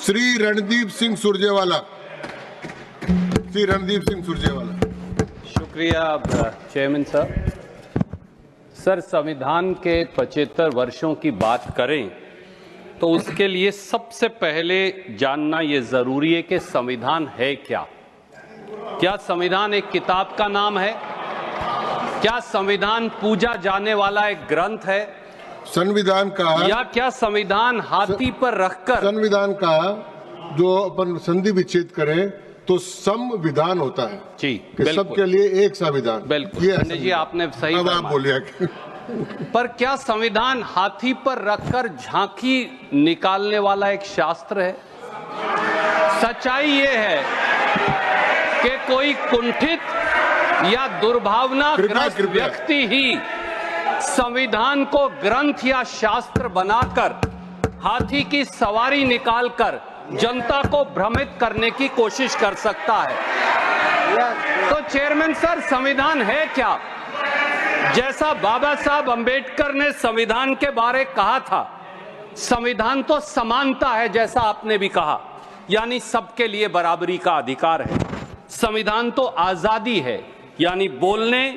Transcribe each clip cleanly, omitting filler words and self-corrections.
श्री रणदीप सिंह सुरजेवाला। श्री रणदीप सिंह सुरजेवाला। शुक्रिया चेयरमैन साहब। सर, संविधान के 75 वर्षों की बात करें तो उसके लिए सबसे पहले जानना ये जरूरी है कि संविधान है क्या। क्या संविधान एक किताब का नाम है? क्या संविधान पूजा जाने वाला एक ग्रंथ है? संविधान का या क्या संविधान हाथी पर रखकर संविधान का जो अपन संधि विच्छेद करें तो संविधान होता है जी, कि सबके लिए एक संविधान। बिल्कुल पंडित जी, आपने सही अब आप बोलिए। पर क्या संविधान हाथी पर रखकर झांकी निकालने वाला एक शास्त्र है? सच्चाई ये है कि कोई कुंठित या दुर्भावनाग्रस्त व्यक्ति ही संविधान को ग्रंथ या शास्त्र बनाकर हाथी की सवारी निकालकर जनता को भ्रमित करने की कोशिश कर सकता है। तो चेयरमैन सर, संविधान है क्या? जैसा बाबा साहब अंबेडकर ने संविधान के बारे कहा था, संविधान तो समानता है, जैसा आपने भी कहा, यानी सबके लिए बराबरी का अधिकार है। संविधान तो आजादी है, यानी बोलने,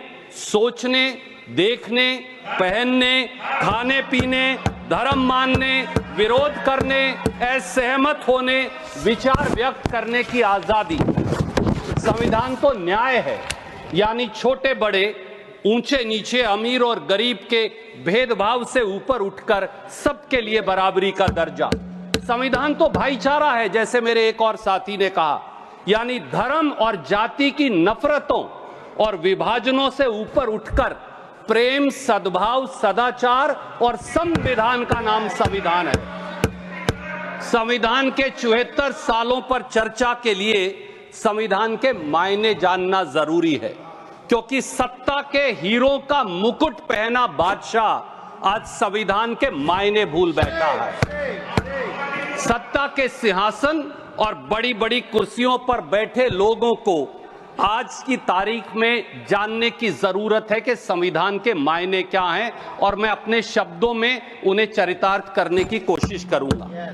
सोचने, देखने, पहनने, खाने पीने, धर्म मानने, विरोध करने, असहमत होने, विचार व्यक्त करने की आजादी। संविधान तो न्याय है, यानी छोटे बड़े, ऊंचे नीचे, अमीर और गरीब के भेदभाव से ऊपर उठकर सबके लिए बराबरी का दर्जा। संविधान तो भाईचारा है, जैसे मेरे एक और साथी ने कहा, यानी धर्म और जाति की नफरतों और विभाजनों से ऊपर उठकर प्रेम, सद्भाव, सदाचार और संविधान का नाम संविधान है। संविधान के 74 सालों पर चर्चा के लिए संविधान के मायने जानना जरूरी है, क्योंकि सत्ता के हीरो का मुकुट पहना बादशाह आज संविधान के मायने भूल बैठा है। सत्ता के सिंहासन और बड़ी बड़ी कुर्सियों पर बैठे लोगों को आज की तारीख में जानने की जरूरत है कि संविधान के मायने क्या हैं, और मैं अपने शब्दों में उन्हें चरितार्थ करने की कोशिश करूंगा।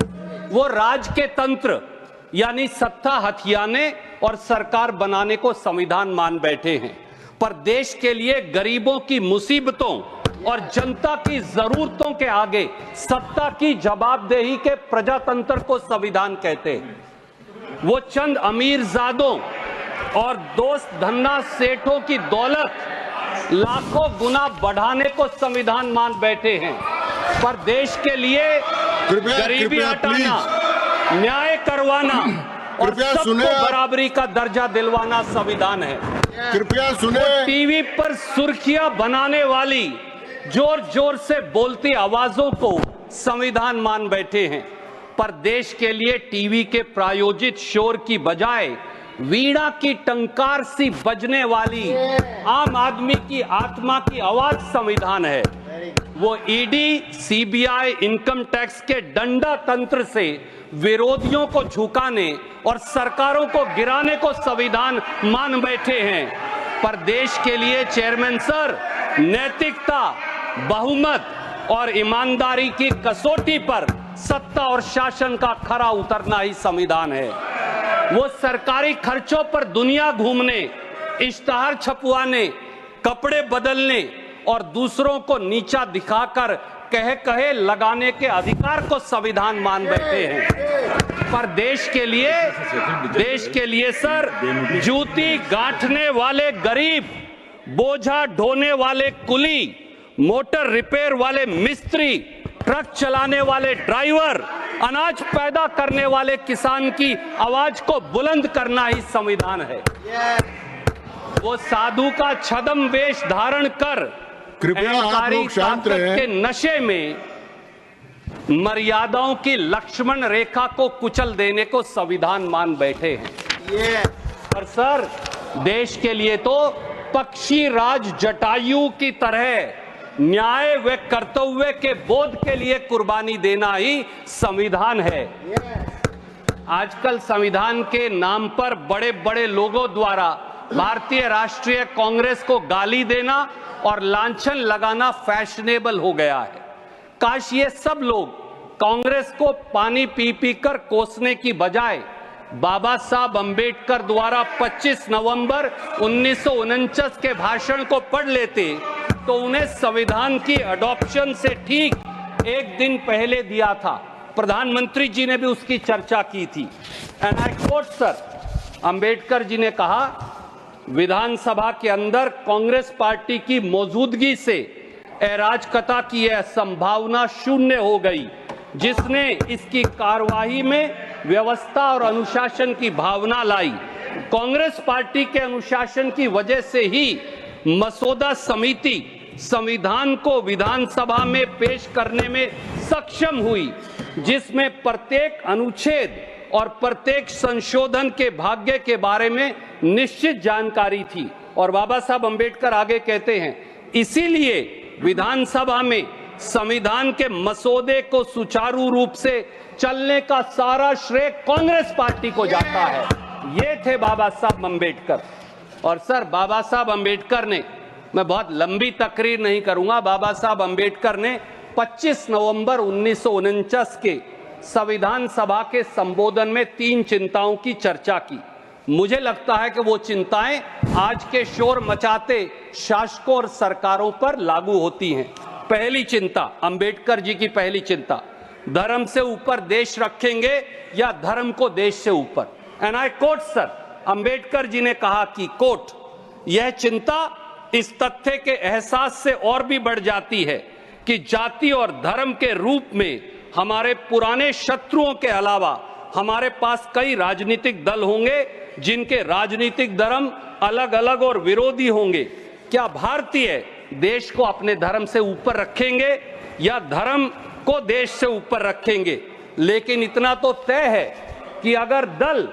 वो राज के तंत्र, यानी सत्ता हथियाने और सरकार बनाने को संविधान मान बैठे हैं, पर देश के लिए गरीबों की मुसीबतों और जनता की जरूरतों के आगे सत्ता की जवाबदेही के प्रजातंत्र को संविधान कहते हैं। वो चंद अमीरजादों और दोस्त धन्ना सेठों की दौलत लाखों गुना बढ़ाने को संविधान मान बैठे हैं, पर देश के लिए गरीबी हटाना, न्याय करवाना और सबको बराबरी का दर्जा दिलवाना संविधान है। कृपया सुने। टीवी पर सुर्खियां बनाने वाली जोर जोर से बोलती आवाजों को संविधान मान बैठे हैं, पर देश के लिए टीवी के प्रायोजित शोर की बजाय वीणा की टंकार सी बजने वाली आम आदमी की आत्मा की आवाज संविधान है। वो ईडी, सीबीआई, इनकम टैक्स के डंडा तंत्र से विरोधियों को झुकाने और सरकारों को गिराने को संविधान मान बैठे हैं, पर देश के लिए चेयरमैन सर, नैतिकता, बहुमत और ईमानदारी की कसौटी पर सत्ता और शासन का खरा उतरना ही संविधान है। वो सरकारी खर्चों पर दुनिया घूमने, इश्तहार छपवाने, कपड़े बदलने और दूसरों को नीचा दिखाकर कहे लगाने के अधिकार को संविधान मान बैठे हैं, पर देश के लिए सर, जूती गांठने वाले गरीब, बोझा ढोने वाले कुली, मोटर रिपेयर वाले मिस्त्री, ट्रक चलाने वाले ड्राइवर, अनाज पैदा करने वाले किसान की आवाज को बुलंद करना ही संविधान है। वो साधु का छद्म वेश धारण कर अहंकारी ताकत के नशे में मर्यादाओं की लक्ष्मण रेखा को कुचल देने को संविधान मान बैठे हैं। पर सर, देश के लिए तो पक्षी राज जटायु की तरह न्याय व कर्तव्य के बोध के लिए कुर्बानी देना ही संविधान है। आजकल संविधान के नाम पर बड़े बड़े लोगों द्वारा भारतीय राष्ट्रीय कांग्रेस को गाली देना और लांछन लगाना फैशनेबल हो गया है। काश ये सब लोग कांग्रेस को पानी पी पी कर कोसने की बजाय बाबा साहब अंबेडकर द्वारा 25 नवंबर 1949 के भाषण को पढ़ लेते तो उन्हें संविधान की अडॉप्शन से ठीक एक दिन पहले दिया था। प्रधानमंत्री जी ने भी उसकी चर्चा की थी। And I quote sir, Ambedkar ji ने कहा, विधानसभा के अंदर कांग्रेस पार्टी की मौजूदगी से अराजकता की यह संभावना शून्य हो गई, जिसने इसकी कार्यवाही में व्यवस्था और अनुशासन की भावना लाई। कांग्रेस पार्टी के अनुशासन की वजह से ही मसौदा समिति संविधान को विधानसभा में पेश करने में सक्षम हुई, जिसमें प्रत्येक अनुच्छेद और प्रत्येक संशोधन के भाग्य के बारे में निश्चित जानकारी थी। और बाबा साहब अंबेडकर आगे कहते हैं, इसीलिए विधानसभा में संविधान के मसौदे को सुचारू रूप से चलने का सारा श्रेय कांग्रेस पार्टी को जाता है। ये थे बाबा साहब अंबेडकर। और सर, बाबा साहब अंबेडकर ने, मैं बहुत लंबी तकरीर नहीं करूंगा, बाबा साहब अंबेडकर ने 25 नवंबर 1949 के संविधान सभा के संबोधन में 3 चिंताओं की चर्चा की। मुझे लगता है कि वो चिंताएं आज के शोर मचाते शासकों और सरकारों पर लागू होती हैं। पहली चिंता, अंबेडकर जी की पहली चिंता, धर्म से ऊपर देश रखेंगे या धर्म को देश से ऊपर। And I quote sir, Ambedkar ji ने कहा कि कोट, यह चिंता इस तथ्य के एहसास से और भी बढ़ जाती है कि जाति और धर्म के रूप में हमारे पुराने शत्रुओं के अलावा हमारे पास कई राजनीतिक दल होंगे जिनके राजनीतिक धर्म अलग अलग और विरोधी होंगे। क्या भारतीय देश को अपने धर्म से ऊपर रखेंगे या धर्म को देश से ऊपर रखेंगे? लेकिन इतना तो तय है कि अगर दल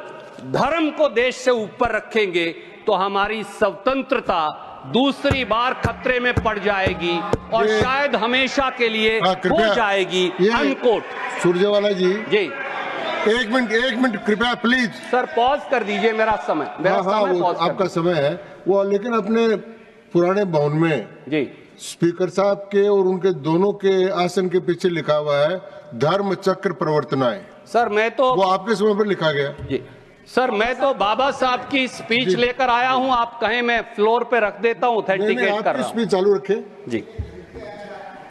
धर्म को देश से ऊपर रखेंगे तो हमारी स्वतंत्रता दूसरी बार खतरे में पड़ जाएगी और शायद हमेशा के लिए हो जाएगी। अनकोट। सुरजेवाला जी, एक मिनट कृपया प्लीज। सर पॉज कर दीजिए, मेरा समय आपका समय है वो, लेकिन अपने पुराने भवन में जी स्पीकर साहब के और उनके दोनों के आसन के पीछे लिखा हुआ है धर्म चक्र प्रवर्तनाएं। सर मैं तो, वो आपके समय पर लिखा गया जी सर, मैं तो बाबा साहब की स्पीच लेकर आया हूं, आप कहें मैं फ्लोर पे रख देता हूं, ऑथेंटिकेट कर रहा हूं। स्पीच चालू रखें जी।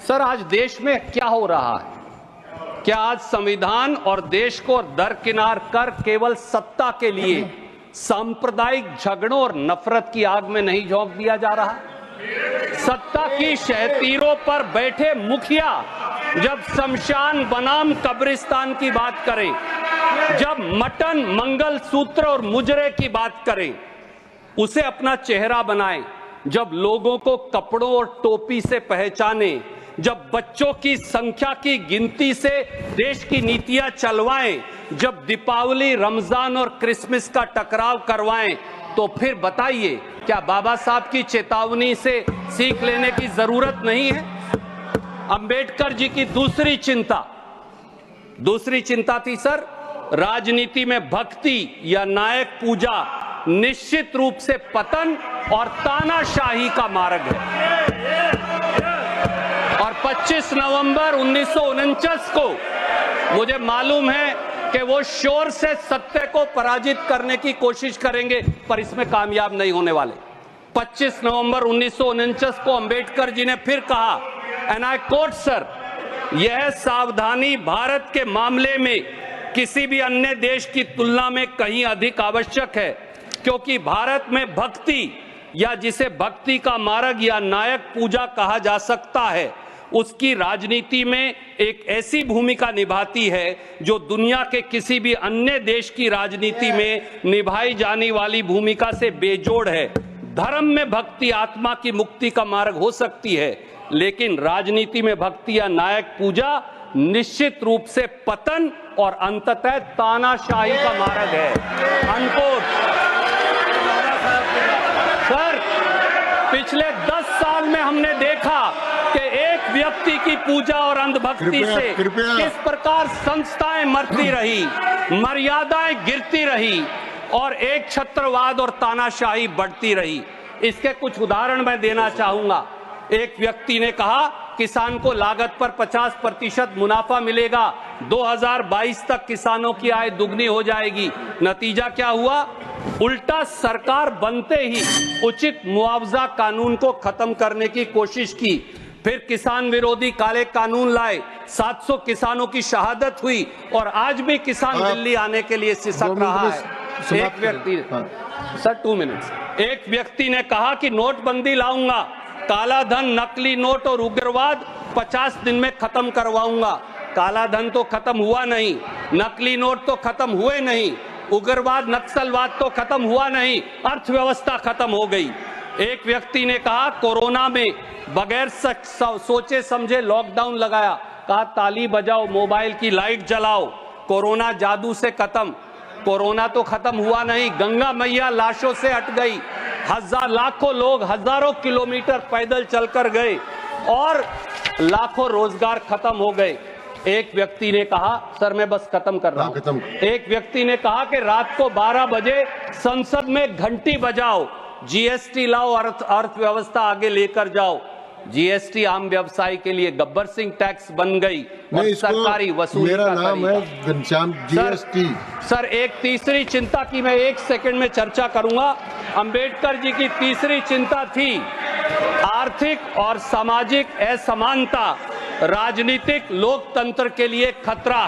सर, आज देश में क्या हो रहा है? क्या आज संविधान और देश को दरकिनार कर केवल सत्ता के लिए सांप्रदायिक झगड़ों और नफरत की आग में नहीं झोंक दिया जा रहा? सत्ता की शहतीरों पर बैठे मुखिया जब शमशान बनाम कब्रिस्तान की बात करें, जब मटन, मंगल सूत्र और मुजरे की बात करें, उसे अपना चेहरा बनाएं, जब लोगों को कपड़ों और टोपी से पहचाने, जब बच्चों की संख्या की गिनती से देश की नीतियां चलवाएं, जब दीपावली, रमजान और क्रिसमस का टकराव करवाएं, तो फिर बताइए क्या बाबा साहब की चेतावनी से सीख लेने की जरूरत नहीं है? अंबेडकर जी की दूसरी चिंता थी सर, राजनीति में भक्ति या नायक पूजा निश्चित रूप से पतन और तानाशाही का मार्ग है। और 25 नवंबर 1949 को मुझे मालूम है कि वो शोर से सत्य को पराजित करने की कोशिश करेंगे, पर इसमें कामयाब नहीं होने वाले। 25 नवंबर 1949 को अंबेडकर जी ने फिर कहा, एंड आई कोट सर, यह सावधानी भारत के मामले में किसी भी अन्य देश की तुलना में कहीं अधिक आवश्यक है, क्योंकि भारत में भक्ति या जिसे भक्ति का मार्ग या नायक पूजा कहा जा सकता है, उसकी राजनीति में एक ऐसी भूमिका निभाती है जो दुनिया के किसी भी अन्य देश की राजनीति में निभाई जाने वाली भूमिका से बेजोड़ है। धर्म में भक्ति आत्मा की मुक्ति का मार्ग हो सकती है, लेकिन राजनीति में भक्ति या नायक पूजा निश्चित रूप से पतन और अंततः तानाशाही का मार्ग है। अनकोट। सर, पिछले 10 साल में हमने देखा कि एक व्यक्ति की पूजा और अंधभक्ति से किस प्रकार संस्थाएं मरती रही, मर्यादाएं गिरती रही और एक छत्रवाद और तानाशाही बढ़ती रही। इसके कुछ उदाहरण मैं देना चाहूंगा। एक व्यक्ति ने कहा किसान को लागत पर 50% मुनाफा मिलेगा, 2022 तक किसानों की आय दुगनी हो जाएगी। नतीजा क्या हुआ? उल्टा सरकार बनते ही उचित मुआवजा कानून को खत्म करने की कोशिश की, फिर किसान विरोधी काले कानून लाए, 700 किसानों की शहादत हुई और आज भी किसान दिल्ली आने के लिए सिसक रहा है। एक व्यक्ति, सर 2 मिनट्स, एक व्यक्ति ने कहा कि नोटबंदी लाऊंगा, काला धन, नकली नोट और उग्रवाद 50 दिन में खत्म करवाऊंगा। काला धन तो खत्म हुआ नहीं, नकली नोट तो खत्म हुए नहीं, उग्रवाद नक्सलवाद तो खत्म हुआ नहीं, अर्थव्यवस्था खत्म हो गई। एक व्यक्ति ने कहा कोरोना में बगैर सोचे समझे लॉकडाउन लगाया, कहा ताली बजाओ, मोबाइल की लाइट जलाओ, कोरोना जादू से खत्म। कोरोना तो खत्म हुआ नहीं, गंगा मैया लाशों से हट गई, लाखों लोग हजारों किलोमीटर पैदल चलकर गए और लाखों रोजगार खत्म हो गए। एक व्यक्ति ने कहा, सर मैं बस खत्म कर रहा हूं, एक व्यक्ति ने कहा कि रात को 12 बजे संसद में घंटी बजाओ, जीएसटी लाओ, अर्थव्यवस्था आगे लेकर जाओ। जीएसटी आम व्यवसाय के लिए गब्बर सिंह टैक्स बन गई और सरकारी वसूली मेरा का नाम है घनश्याम जीएसटी। सर एक तीसरी चिंता की मैं 1 सेकंड में चर्चा करूंगा। अंबेडकर जी की तीसरी चिंता थी आर्थिक और सामाजिक असमानता राजनीतिक लोकतंत्र के लिए खतरा।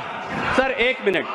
सर 1 मिनट,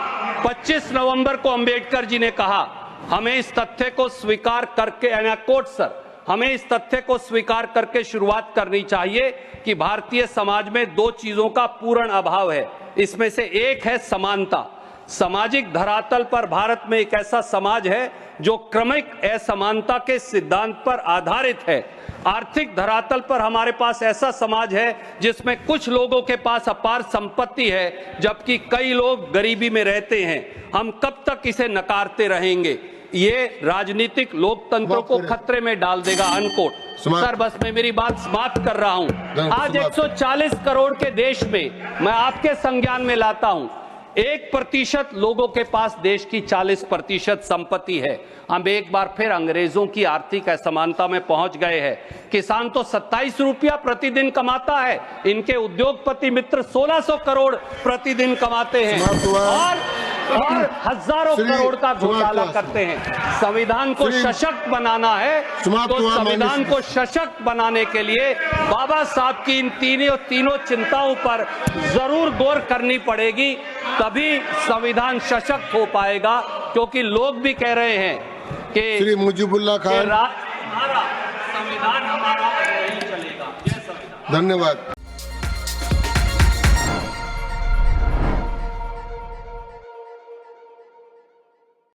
25 नवंबर को अंबेडकर जी ने कहा हमें इस तथ्य को स्वीकार करके, कोट सर, हमें इस तथ्य को स्वीकार करके शुरुआत करनी चाहिए कि भारतीय समाज में 2 चीजों का पूर्ण अभाव है। इसमें से एक है समानता। सामाजिक धरातल पर भारत में एक ऐसा समाज है जो क्रमिक असमानता के सिद्धांत पर आधारित है। आर्थिक धरातल पर हमारे पास ऐसा समाज है जिसमें कुछ लोगों के पास अपार संपत्ति है जबकि कई लोग गरीबी में रहते हैं। हम कब तक इसे नकारते रहेंगे? ये राजनीतिक लोकतंत्र को खतरे में डाल देगा। अनकोट। सर बस मैं मेरी बात समाप्त कर रहा हूं। आज 140 करोड़ के देश में मैं आपके संज्ञान में लाता हूं 1% लोगों के पास देश की 40% संपत्ति है। हम एक बार फिर अंग्रेजों की आर्थिक असमानता में पहुंच गए हैं। किसान तो 27 रुपया प्रतिदिन कमाता है, इनके उद्योगपति मित्र 1600 करोड़ प्रतिदिन कमाते हैं और हजारों करोड़ का घोटाला करते हैं। संविधान को सशक्त बनाना है तो संविधान को सशक्त बनाने के लिए बाबा साहब की इन तीनों चिंताओं पर जरूर गौर करनी पड़ेगी, तभी संविधान सशक्त हो पाएगा। क्योंकि लोग भी कह रहे हैं कि श्री मुजीबुल्लाह खान, संविधान हमारा नहीं चलेगा। धन्यवाद।